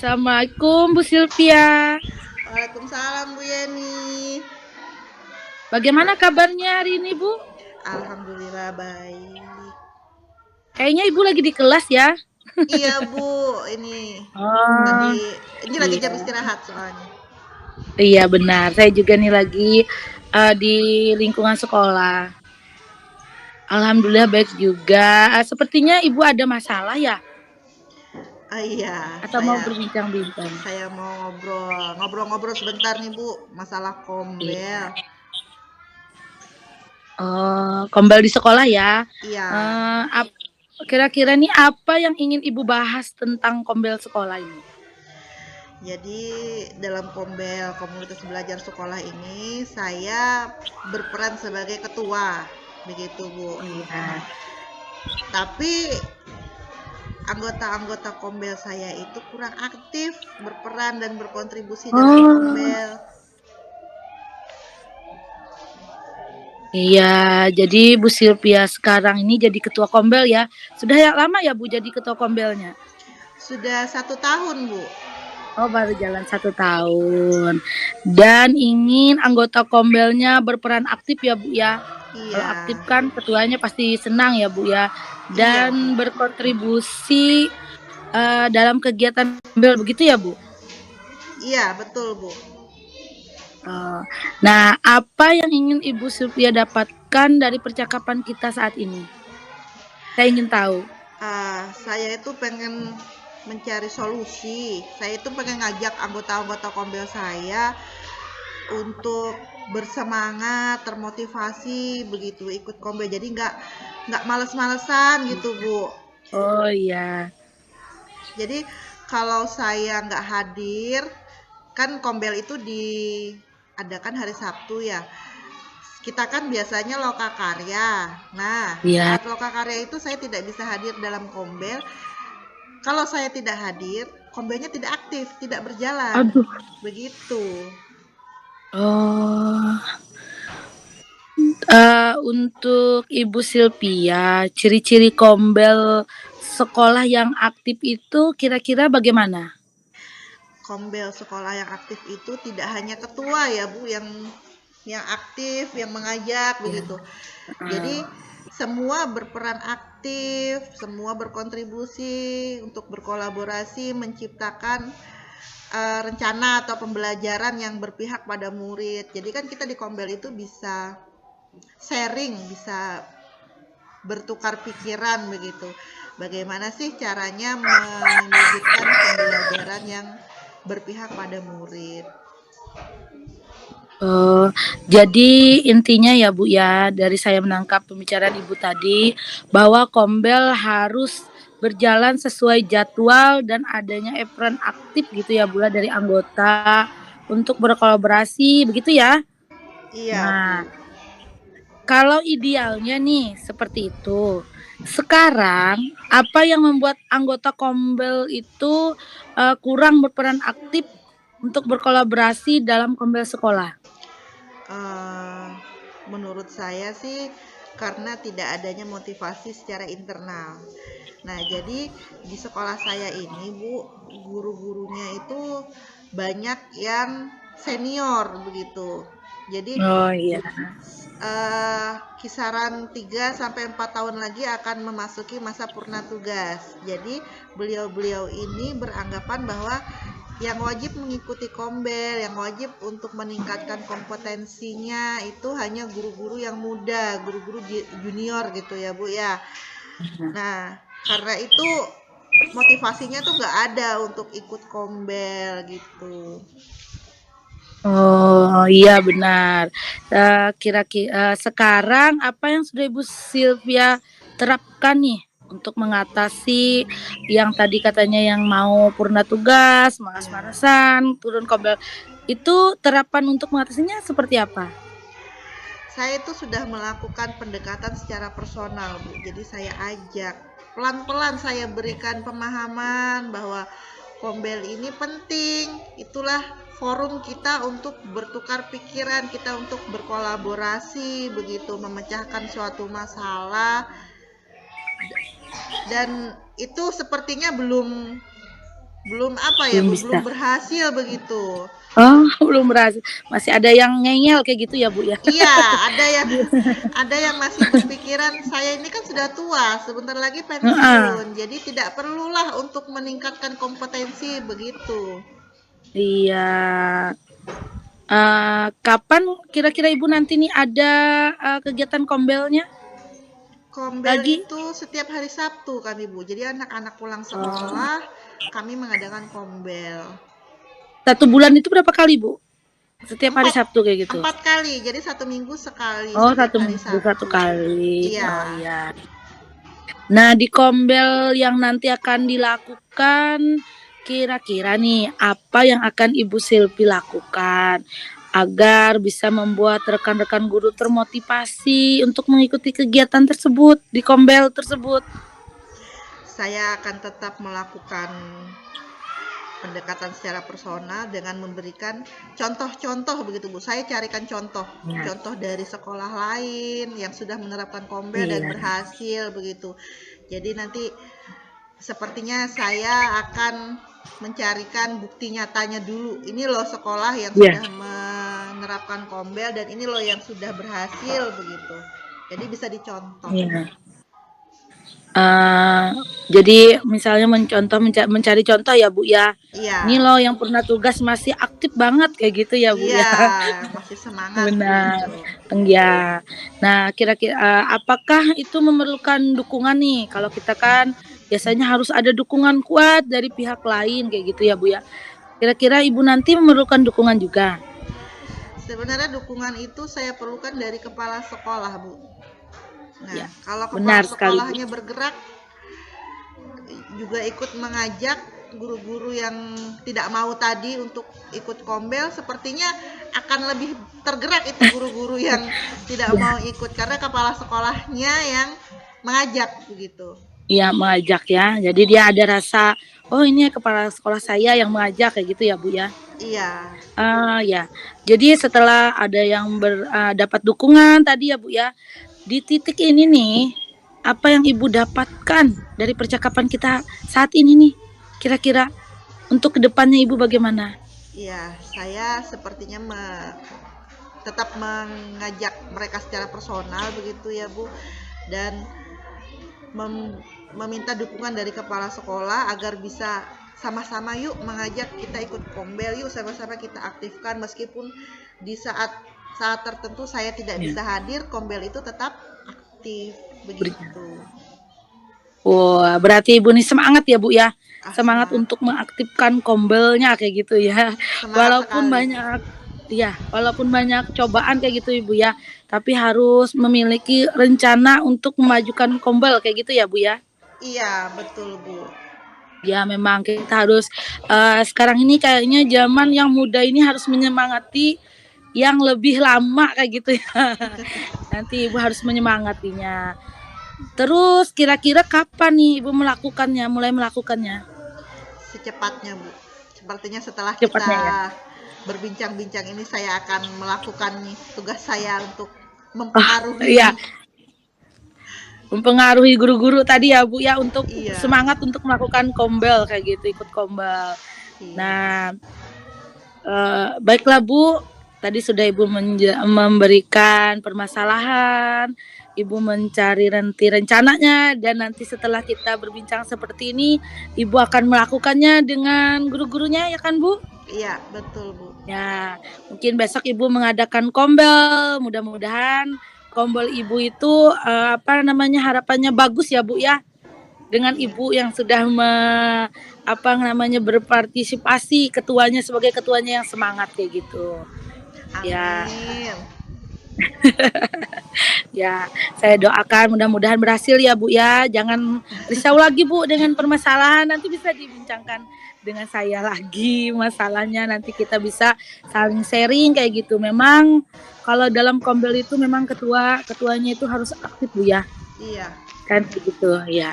Assalamualaikum Bu Sylvia. Waalaikumsalam Bu Yeni. Bagaimana kabarnya hari ini Bu? Alhamdulillah baik. Kayaknya Ibu lagi di kelas ya? Iya Bu, ini tadi Oh, ini lagi jam iya. istirahat soalnya. Iya benar. Saya juga nih lagi di lingkungan sekolah. Alhamdulillah baik juga. Sepertinya Ibu ada masalah ya? Iya, Atau mau saya berbincang-bincang? saya mau ngobrol-ngobrol sebentar nih Bu, masalah kombel. Iya. Oh, kembali di sekolah ya. Iya. Eh, kira-kira nih apa yang ingin Ibu bahas tentang kombel sekolah ini? Jadi dalam komunitas belajar sekolah ini saya berperan sebagai ketua, begitu Bu. Iya. Tapi anggota-anggota kombel saya itu kurang aktif berperan dan berkontribusi dalam Oh, kombel. iya, jadi Bu Sylvia sekarang ini jadi ketua kombel ya. Sudah ya lama ya Bu jadi ketua kombelnya? Sudah 1 tahun Bu. Oh, baru jalan 1 tahun. Dan ingin anggota kombelnya berperan aktif ya Bu ya. Kalau Iya, aktif kan ketuanya pasti senang ya Bu ya. iya Bu. Dan berkontribusi dalam kegiatan kombel begitu ya Bu. Iya betul Bu. Oh. Nah, apa yang ingin Ibu Sylvia dapatkan dari percakapan kita saat ini? Saya ingin tahu. Saya itu pengen mencari solusi. Saya itu pengen ngajak anggota-anggota kombel saya untuk bersemangat, termotivasi begitu ikut kombel. Jadi nggak males-malesan gitu Bu. Oh iya. Jadi kalau saya nggak hadir, kan kombel itu diadakan hari Sabtu ya. Kita kan biasanya lokakarya. Nah, Iya. saat lokakarya itu saya tidak bisa hadir dalam kombel. Kalau saya tidak hadir, kombelnya tidak aktif, tidak berjalan. Aduh. Begitu. Oh. Untuk Ibu Sylvia, ciri-ciri kombel sekolah yang aktif itu kira-kira bagaimana? Kombel sekolah yang aktif itu tidak hanya ketua ya Bu yang aktif, yang mengajak Ya. begitu. Jadi semua berperan aktif, semua berkontribusi untuk berkolaborasi menciptakan rencana atau pembelajaran yang berpihak pada murid. Jadi kan kita di Kombel itu bisa sharing, bisa bertukar pikiran begitu. Bagaimana sih caranya mewujudkan pembelajaran yang berpihak pada murid? Jadi intinya ya Bu ya, dari saya menangkap pembicaraan Ibu tadi bahwa kombel harus berjalan sesuai jadwal dan adanya peran aktif gitu ya Bu ya dari anggota untuk berkolaborasi begitu ya. Iya, Nah, Bu. kalau idealnya nih seperti itu. Sekarang apa yang membuat anggota kombel itu kurang berperan aktif untuk berkolaborasi dalam kombel sekolah? Eh, menurut saya sih karena tidak adanya motivasi secara internal. Nah, jadi di sekolah saya ini, Bu, guru-gurunya itu banyak yang senior begitu. Jadi Oh iya. kisaran 3 sampai 4 tahun lagi akan memasuki masa purna tugas. Jadi beliau-beliau ini beranggapan bahwa yang wajib mengikuti kombel, yang wajib untuk meningkatkan kompetensinya itu hanya guru-guru yang muda, guru-guru junior gitu ya Bu ya. Nah, karena itu motivasinya tuh nggak ada untuk ikut kombel gitu. Oh iya benar. Kira-kira sekarang apa yang sudah Ibu Sylvia terapkan nih untuk mengatasi yang tadi katanya yang mau purna tugas, Ya, malas-malasan, turun kombel, itu terapan untuk mengatasinya seperti apa? saya itu sudah melakukan pendekatan secara personal, Bu. Jadi saya ajak pelan-pelan saya berikan pemahaman bahwa kombel ini penting. Itulah forum kita untuk bertukar pikiran, kita untuk berkolaborasi, begitu memecahkan suatu masalah dan itu sepertinya belum Belum apa ya Belum Bu, belum bisa. berhasil begitu. Oh, belum berhasil. Masih ada yang ngeyel kayak gitu ya, Bu, ya? Iya, ada yang masih berpikiran saya ini kan sudah tua, sebentar lagi Heeh, pensiun. Jadi tidak perlulah untuk meningkatkan kompetensi begitu. iya. Kapan kira-kira Ibu nanti nih ada, kegiatan kombelnya Kombel lagi? itu setiap hari Sabtu kami Bu. Jadi anak-anak pulang Oh, sekolah, kami mengadakan kombel. 1 bulan itu berapa kali, Bu? Setiap hari Empat, Sabtu kayak gitu? 4 kali. Jadi 1 minggu sekali Oh, setiap satu hari minggu satu Sabtu. kali. Iya. Oh, iya. Nah, di kombel yang nanti akan dilakukan, kira-kira nih, apa yang akan Ibu Silvi lakukan agar bisa membuat rekan-rekan guru termotivasi untuk mengikuti kegiatan tersebut di kombel tersebut? Saya akan tetap melakukan pendekatan secara personal dengan memberikan contoh-contoh begitu Bu. Saya carikan contoh, Ya, contoh dari sekolah lain yang sudah menerapkan kombel dan iya, berhasil begitu. Jadi nanti sepertinya saya akan mencarikan bukti nyatanya dulu. Ini loh sekolah yang iya, sudah menerapkan kombel dan ini loh yang sudah berhasil begitu. Jadi bisa dicontoh. iya. Eee, jadi misalnya mencari contoh ya, Bu, ya. Ini Iya, loh yang pernah tugas masih aktif banget kayak gitu ya, Bu, iya, ya. masih semangat Benar, begitu. iya. Nah, kira-kira, apakah itu memerlukan dukungan nih? Kalau kita kan biasanya harus ada dukungan kuat dari pihak lain kayak gitu ya, Bu, ya. Kira-kira Ibu nanti memerlukan dukungan juga? Sebenarnya dukungan itu saya perlukan dari kepala sekolah, Bu. Nah, Ya, kalau kepala benar sekali, Bu. sekolahnya bergerak, juga ikut mengajak guru-guru yang tidak mau tadi untuk ikut kombel, sepertinya akan lebih tergerak itu guru-guru yang tidak Ya, mau ikut karena kepala sekolahnya yang mengajak begitu. iya mengajak ya. Jadi dia ada rasa, "Oh ini kepala sekolah saya yang mengajak," kayak gitu ya, Bu, ya? Iya, Ya. Jadi setelah ada yang dapat dukungan tadi ya, Bu, ya, di titik ini nih, apa yang Ibu dapatkan dari percakapan kita saat ini nih? Kira-kira untuk kedepannya Ibu bagaimana? iya, saya sepertinya tetap mengajak mereka secara personal begitu ya, Bu, dan meminta dukungan dari kepala sekolah agar bisa sama-sama yuk mengajak kita ikut kombel yuk sama-sama kita aktifkan meskipun di saat saat tertentu saya tidak Ya, bisa hadir kombel itu tetap aktif berikan. begitu. Wah, berarti Ibu nih semangat ya, Bu, ya? Semangat Semangat, untuk mengaktifkan kombelnya kayak gitu ya. semangat Walaupun sekali. banyak ya, walaupun banyak cobaan kayak gitu Ibu ya, tapi harus memiliki rencana untuk memajukan kombel kayak gitu ya, Bu, ya? Iya betul Bu. Ya memang kita harus, sekarang ini kayaknya zaman yang muda ini harus menyemangati yang lebih lama kayak gitu ya. Nanti Ibu harus menyemangatinya. Terus kira-kira kapan nih Ibu mulai melakukannya? Secepatnya Bu, sepertinya setelah kita Cepatnya ya? berbincang-bincang ini saya akan melakukan tugas saya untuk Oh, iya, mempengaruhi. mempengaruhi guru-guru tadi ya, Bu, ya, untuk Iya, semangat untuk melakukan kombel kayak gitu, ikut kombel. iya. Nah, baiklah Bu, tadi sudah Ibu memberikan permasalahan, Ibu mencari nanti rencananya, dan nanti setelah kita berbincang seperti ini, Ibu akan melakukannya dengan guru-gurunya ya kan Bu? Iya, betul, Bu. Ya, mungkin besok Ibu mengadakan kombel, mudah-mudahan kombel Ibu itu, apa namanya, harapannya bagus ya Bu ya, dengan Iya. Ibu yang sudah apa namanya, berpartisipasi, ketuanya sebagai ketuanya yang semangat kayak gitu. Ya, Amin. ya, saya doakan mudah-mudahan berhasil ya Bu ya, jangan risau lagi Bu dengan permasalahan, nanti bisa dibincangkan dengan saya lagi masalahnya, nanti kita bisa saling sharing kayak gitu. Memang kalau dalam kombel itu memang ketuanya itu harus aktif Bu ya, Iya. kan kayak gitu, ya.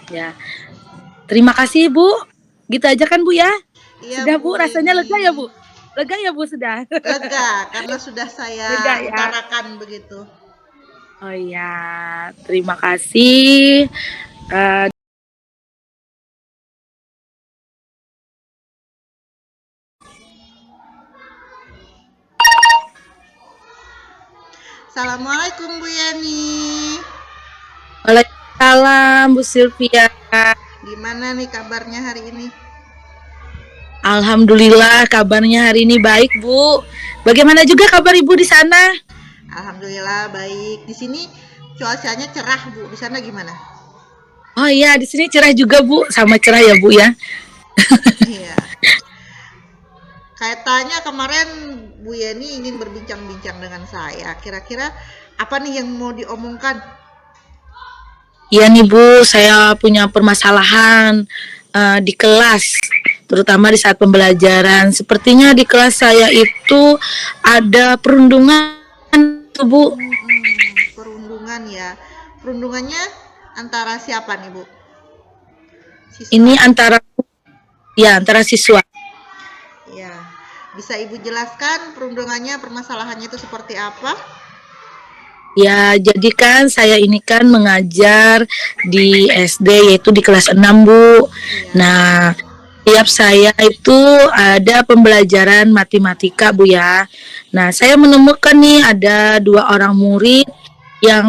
Ya, terima kasih Bu. Gitu aja kan Bu ya? Iya, Sudah Bu Bu, rasanya Leni. lega ya Bu? Lega ya Bu sudah? Lega karena sudah saya Lega ya? utarakan begitu. Oh iya, terima kasih. Assalamualaikum Bu Yeni. Waalaikumsalam Bu Sylvia. Gimana nih kabarnya hari ini? Alhamdulillah kabarnya hari ini baik Bu. Bagaimana juga kabar Ibu di sana? Alhamdulillah baik. Di sini cuacanya cerah Bu. Di sana gimana? Oh iya, di sini cerah juga Bu, sama cerah ya Bu ya. Iya. Kaitannya kemarin Bu Yeni ingin berbincang-bincang dengan saya. Kira-kira apa nih yang mau diomongkan? Iya nih Bu, saya punya permasalahan di kelas, terutama di saat pembelajaran. Sepertinya di kelas saya itu ada perundungan tuh Bu. Perundungan ya. Perundungannya antara siapa nih Bu? Siswa. Ini antara siswa. Ya. Bisa Ibu jelaskan perundungannya, permasalahannya itu seperti apa? Ya, jadi kan saya ini kan mengajar di SD yaitu di kelas 6 Bu. Ya. Nah, tiap saya itu ada pembelajaran matematika Bu ya. Nah, saya menemukan nih ada 2 orang murid yang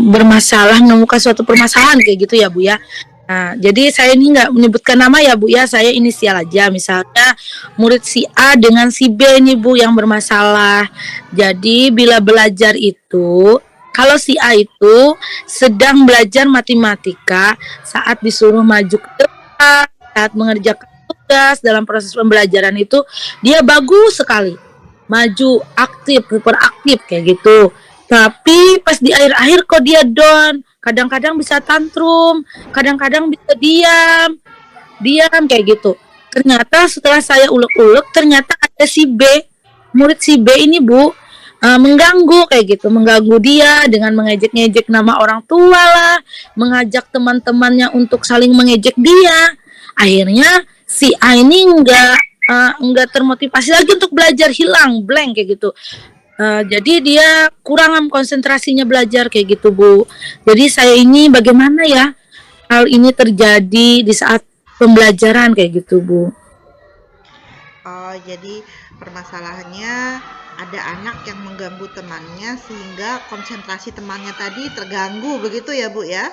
bermasalah, menemukan suatu permasalahan kayak gitu ya Bu ya. Nah, jadi saya ini nggak menyebutkan nama ya Bu ya, saya inisial aja. Misalnya murid si A dengan si B nih Bu yang bermasalah. Jadi bila belajar itu, kalau si A itu sedang belajar matematika saat disuruh maju ke depan, saat mengerjakan tugas dalam proses pembelajaran itu dia bagus sekali, maju aktif, hiperaktif kayak gitu. Tapi pas di akhir-akhir kok dia down, kadang-kadang bisa tantrum, kadang-kadang bisa diam kayak gitu. Ternyata setelah saya ulek-ulek, ternyata ada si B, murid si B ini Bu, mengganggu kayak gitu, mengganggu dia dengan mengejek-ngejek nama orang tua lah, mengajak teman-temannya untuk saling mengejek dia. Akhirnya si A ini enggak termotivasi lagi untuk belajar, hilang blank kayak gitu. Jadi dia kurang konsentrasinya belajar kayak gitu Bu. Jadi saya ini bagaimana ya hal ini terjadi di saat pembelajaran kayak gitu Bu. Oh, jadi permasalahannya ada anak yang mengganggu temannya sehingga konsentrasi temannya tadi terganggu, begitu ya Bu ya?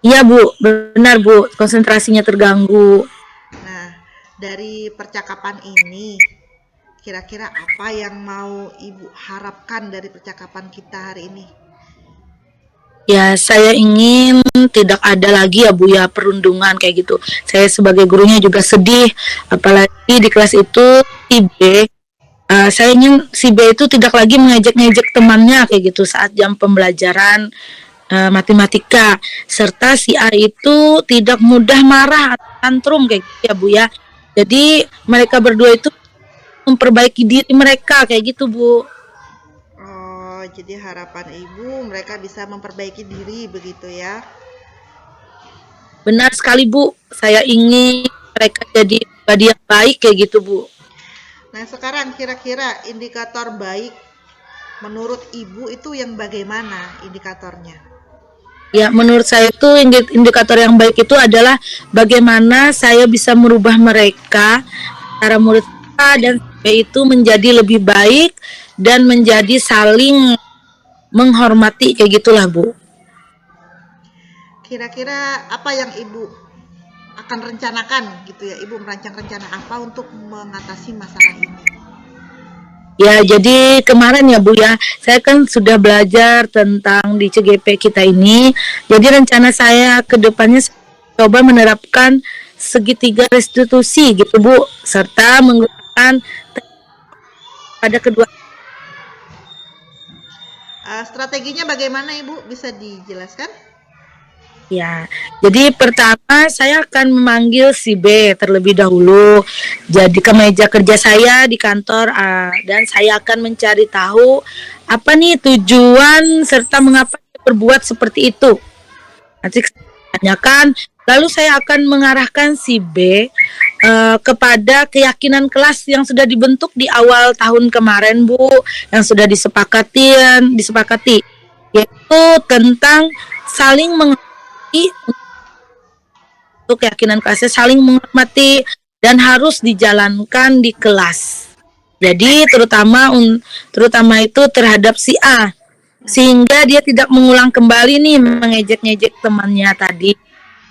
Iya Bu, benar Bu, konsentrasinya terganggu. Nah, dari percakapan ini, kira-kira apa yang mau Ibu harapkan dari percakapan kita hari ini? Ya, saya ingin tidak ada lagi ya Bu ya perundungan kayak gitu. Saya sebagai gurunya juga sedih, apalagi di kelas itu si B. Saya ingin si B itu tidak lagi mengejek-ngejek temannya kayak gitu saat jam pembelajaran matematika. Serta si A itu tidak mudah marah atau tantrum kayak gitu ya Bu ya. Jadi mereka berdua itu memperbaiki diri mereka kayak gitu Bu. Oh, jadi harapan Ibu mereka bisa memperbaiki diri, begitu ya? Benar sekali Bu, saya ingin mereka jadi pribadi yang baik kayak gitu Bu. Nah, sekarang kira-kira indikator baik menurut Ibu itu yang bagaimana indikatornya? Ya, menurut saya itu indikator yang baik itu adalah bagaimana saya bisa merubah mereka, antara murid A dan B itu menjadi lebih baik dan menjadi saling menghormati kayak gitulah Bu. Kira-kira apa yang Ibu akan rencanakan gitu ya? Ibu merancang rencana apa untuk mengatasi masalah ini? Ya, jadi kemarin ya Bu ya, saya kan sudah belajar tentang di CGP kita ini. Jadi rencana saya ke depannya coba menerapkan segitiga restitusi gitu Bu, serta menggunakan pada kedua. Strateginya bagaimana Ibu? Bisa dijelaskan? Ya, jadi pertama saya akan memanggil si B terlebih dahulu. Jadi ke meja kerja saya di kantor dan saya akan mencari tahu apa nih tujuan serta mengapa dia berbuat seperti itu. Nanti saya tanyakan, lalu saya akan mengarahkan si B kepada keyakinan kelas yang sudah dibentuk di awal tahun kemarin Bu, yang sudah disepakati, yaitu tentang saling untuk keyakinan kelasnya saling menghormati dan harus dijalankan di kelas. Jadi terutama itu terhadap si A. sehingga dia tidak mengulang kembali nih mengejek-ngejek temannya tadi.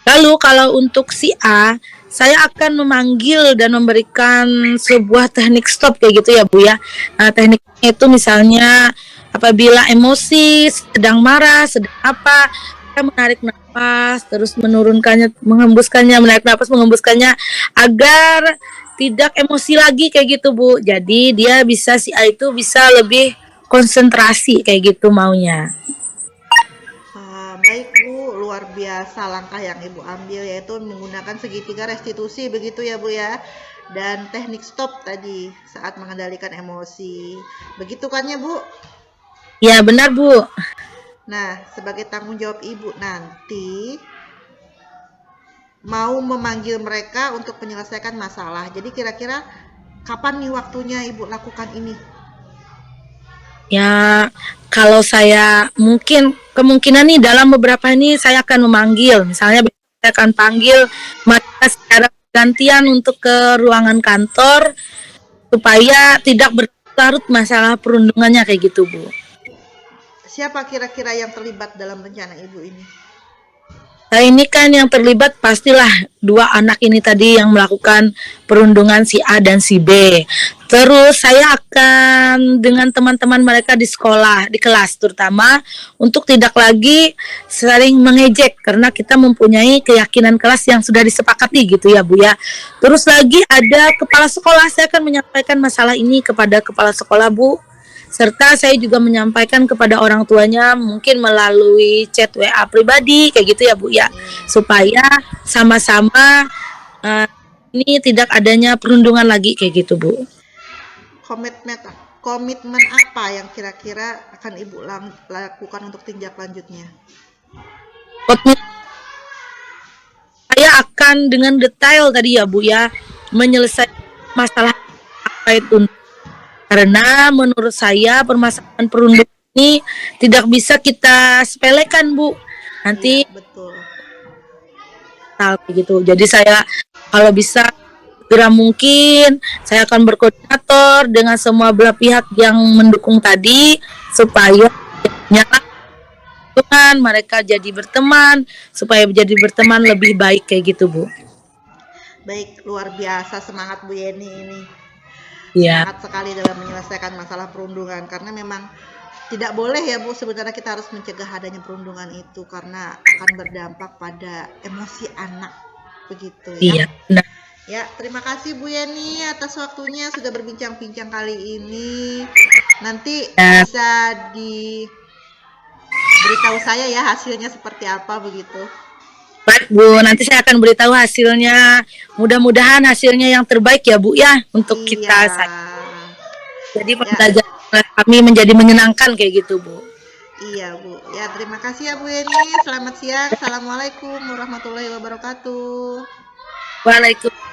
Lalu kalau untuk si A, saya akan memanggil dan memberikan sebuah teknik stop kayak gitu ya Bu ya. Nah, tekniknya itu misalnya apabila emosi, sedang marah, sedang apa, kita menarik nafas, terus menurunkannya, menghembuskannya, menarik nafas, menghembuskannya agar tidak emosi lagi kayak gitu Bu. Jadi dia bisa si A itu bisa lebih konsentrasi kayak gitu maunya. Baik Bu, luar biasa langkah yang Ibu ambil yaitu menggunakan segitiga restitusi begitu ya Bu ya. Dan teknik stop tadi saat mengendalikan emosi. Begitu kan ya Bu? Ya benar Bu. Nah, sebagai tanggung jawab Ibu nanti mau memanggil mereka untuk menyelesaikan masalah. Jadi kira-kira kapan nih waktunya Ibu lakukan ini? Ya, kalau saya mungkin kemungkinan nih dalam beberapa ini saya akan memanggil, misalnya saya akan panggil mereka secara gantian untuk ke ruangan kantor supaya tidak berlarut masalah perundungannya kayak gitu, Bu. Siapa kira-kira yang terlibat dalam rencana Ibu ini? Nah ini kan yang terlibat pastilah dua anak ini tadi yang melakukan perundungan si A dan si B. Terus saya akan dengan teman-teman mereka di sekolah, di kelas terutama untuk tidak lagi sering mengejek karena kita mempunyai keyakinan kelas yang sudah disepakati gitu ya Bu ya. Terus lagi ada kepala sekolah, saya akan menyampaikan masalah ini kepada kepala sekolah Bu. Serta saya juga menyampaikan kepada orang tuanya mungkin melalui chat WA pribadi kayak gitu ya Bu ya. Supaya sama-sama uh, ini tidak adanya perundungan lagi kayak gitu Bu. Komitmen komitmen apa yang kira-kira akan Ibu lakukan untuk tindak lanjutnya? Saya akan dengan detail tadi ya Bu ya menyelesaikan masalah apa itu, karena menurut saya permasalahan perundungan ini tidak bisa kita sepelekan Bu. Nanti Iya, betul. gitu. Jadi saya kalau bisa segera mungkin saya akan berkoordinator dengan semua belah pihak yang mendukung tadi supaya nyala mereka jadi berteman, supaya jadi berteman lebih baik kayak gitu Bu. Baik, luar biasa semangat Bu Yeni ini. Iya. Semangat sekali dalam menyelesaikan masalah perundungan karena memang tidak boleh ya Bu, sebenarnya kita harus mencegah adanya perundungan itu karena akan berdampak pada emosi anak begitu ya. Iya, benar. Ya, terima kasih Bu Yeni atas waktunya sudah berbincang-bincang kali ini. Nanti Ya. bisa diberitahu saya ya hasilnya seperti apa begitu. Baik Bu, nanti saya akan beritahu hasilnya. Mudah-mudahan hasilnya yang terbaik ya Bu ya untuk kita. Iya. Jadi Ya, pembelajaran kami menjadi menyenangkan kayak gitu Bu. iya Bu. Ya, terima kasih ya Bu Yeni. Selamat siang. Assalamualaikum warahmatullahi wabarakatuh. Waalaikumsalam.